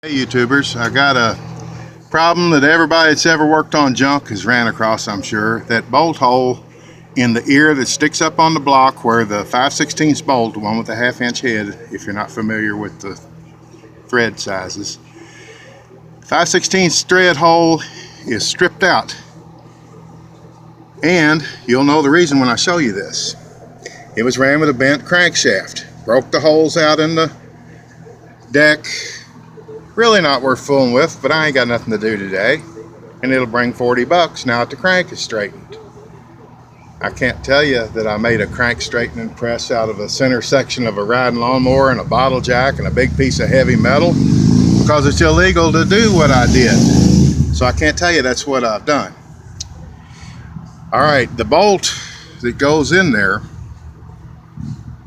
Hey YouTubers, I got a problem that everybody that's ever worked on junk has ran across, I'm sure. That bolt hole in the ear that sticks up on the block where the 5/16 bolt, the one with the 1/2 inch head, if you're not familiar with the thread sizes. 5/16 thread hole is stripped out. And you'll know the reason when I show you this. It was ran with a bent crankshaft. Broke the holes out in the deck. Really not worth fooling with, but I ain't got nothing to do today. And it'll bring 40 bucks now that the crank is straightened. I can't tell you that I made a crank straightening press out of a center section of a riding lawnmower and a bottle jack and a big piece of heavy metal, because it's illegal to do what I did. So I can't tell you that's what I've done. All right, the bolt that goes in there,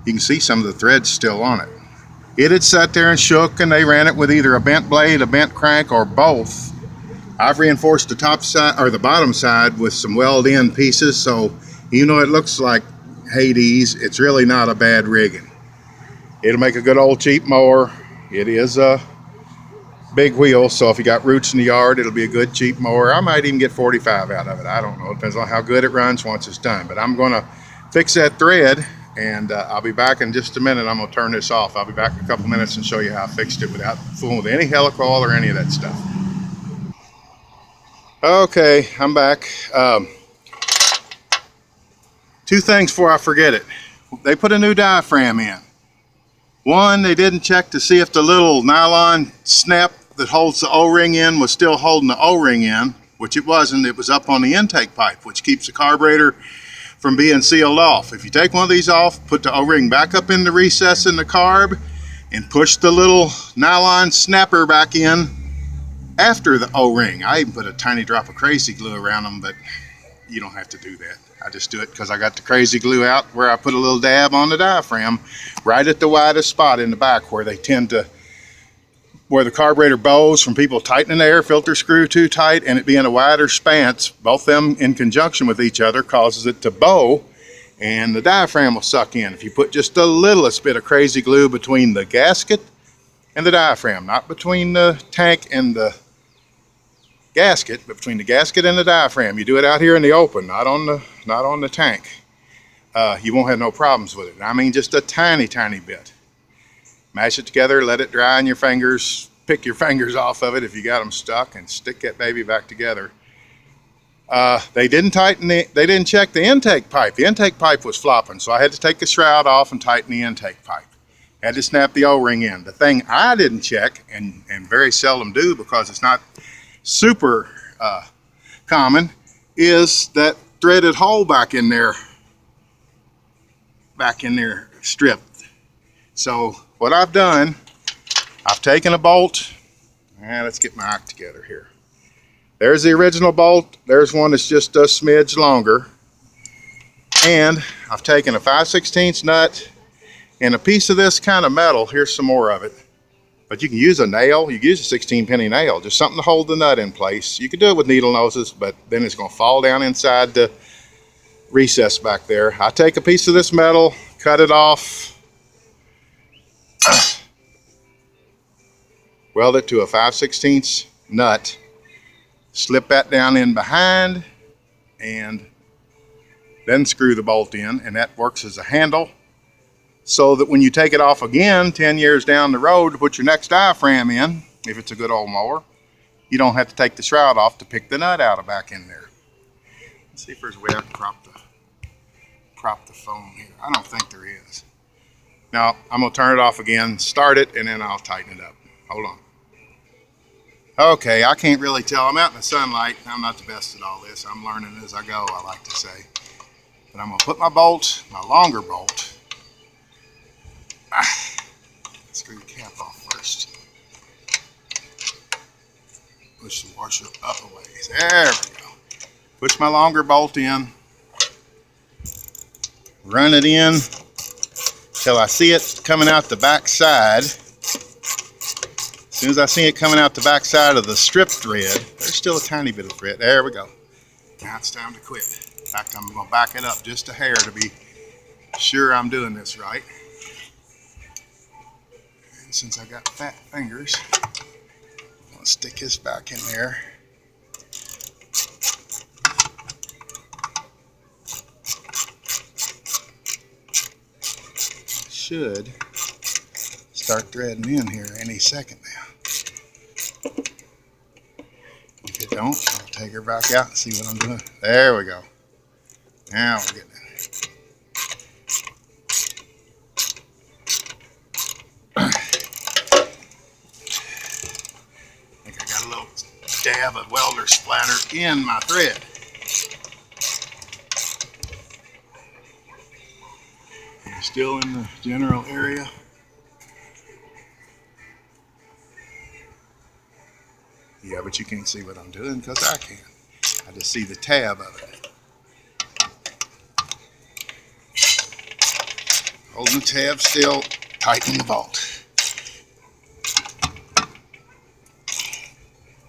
you can see some of the threads still on it. It had sat there and shook, and they ran it with either a bent blade, a bent crank, or both. I've reinforced the top side or the bottom side with some weld-in pieces, so even though it looks like Hades, it's really not a bad rigging. It'll make a good old cheap mower. It is a big wheel, so if you got roots in the yard, it'll be a good cheap mower. I might even get 45 out of it. I don't know. It depends on how good it runs once it's done. But I'm going to fix that thread, and I'll be back in just a minute. I'm going to turn this off. I'll be back in a couple minutes and show you how I fixed it without fooling with any heli-coil or any of that stuff. Okay, I'm back. Two things before I forget it. They put a new diaphragm in. One, they didn't check to see if the little nylon snap that holds the O-ring in was still holding the O-ring in, which it wasn't. It was up on the intake pipe, which keeps the carburetor from being sealed off. If you take one of these off, put the O-ring back up in the recess in the carb and push the little nylon snapper back in after the O-ring. I even put a tiny drop of crazy glue around them, but you don't have to do that. I just do it because I got the crazy glue out where I put a little dab on the diaphragm right at the widest spot in the back where they tend to, where the carburetor bows from people tightening the air filter screw too tight and it being a wider spanse. Both them in conjunction with each other causes it to bow and the diaphragm will suck in. If you put just the littlest bit of crazy glue between the gasket and the diaphragm, not between the tank and the gasket, but between the gasket and the diaphragm. You do it out here in the open, not on the tank. You won't have no problems with it. I mean, just a tiny bit. Mash it together, let it dry in your fingers, pick your fingers off of it if you got them stuck, and stick that baby back together. They didn't check the intake pipe. The intake pipe was flopping, so I had to take the shroud off and tighten the intake pipe. I had to snap the O-ring in. The thing I didn't check, and very seldom do because it's not super common, is that threaded hole back in there stripped. So what I've done, I've taken a bolt, and let's get my act together here. There's the original bolt. There's one that's just a smidge longer, and I've taken a 5/16 nut and a piece of this kind of metal. Here's some more of it. But you can use a nail, you can use a 16-penny nail, just something to hold the nut in place. You can do it with needle noses, but then it's going to fall down inside the recess back there. I take a piece of this metal, cut it off, weld it to a 5/16 nut, slip that down in behind, and then screw the bolt in, and that works as a handle, so that when you take it off again 10 years down the road to put your next diaphragm in, if it's a good old mower, you don't have to take the shroud off to pick the nut out of back in there. Let's see if there's a way I can prop the phone here. I don't think there is. Now, I'm going to turn it off again, start it, and then I'll tighten it up. Hold on. Okay, I can't really tell. I'm out in the sunlight. I'm not the best at all this. I'm learning as I go, I like to say. But I'm going to put my bolt, my longer bolt, screw the cap off first. Push the washer up a ways. There we go. Push my longer bolt in. Run it in till I see it coming out the back side. As soon as I see it coming out the back side of the strip thread, there's still a tiny bit of thread. There we go. Now it's time to quit. In fact, I'm going to back it up just a hair to be sure I'm doing this right. Since I got fat fingers, stick his back in there. Should start threading in here any second now. If it don't, I'll take her back out and see what I'm doing. There we go. Now we're getting it. I think I got a little dab of welder splatter in my thread. I'm still in the general area. Yeah, but you can't see what I'm doing because I can. I just see the tab of it. Holding the tab still, tightening the bolt.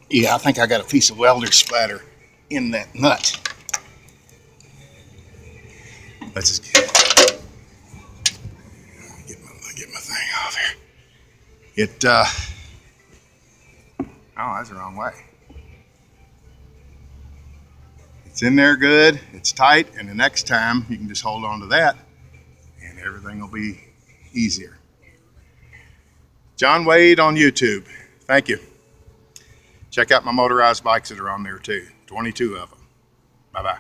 Yeah, I think I got a piece of welder splatter in that nut. Let's just get my thing off here. Oh, that's the wrong way. It's in there good, it's tight, and the next time you can just hold on to that and everything will be easier. John Wade on YouTube. Thank you. Check out my motorized bikes that are on there too. 22 of them. Bye-bye.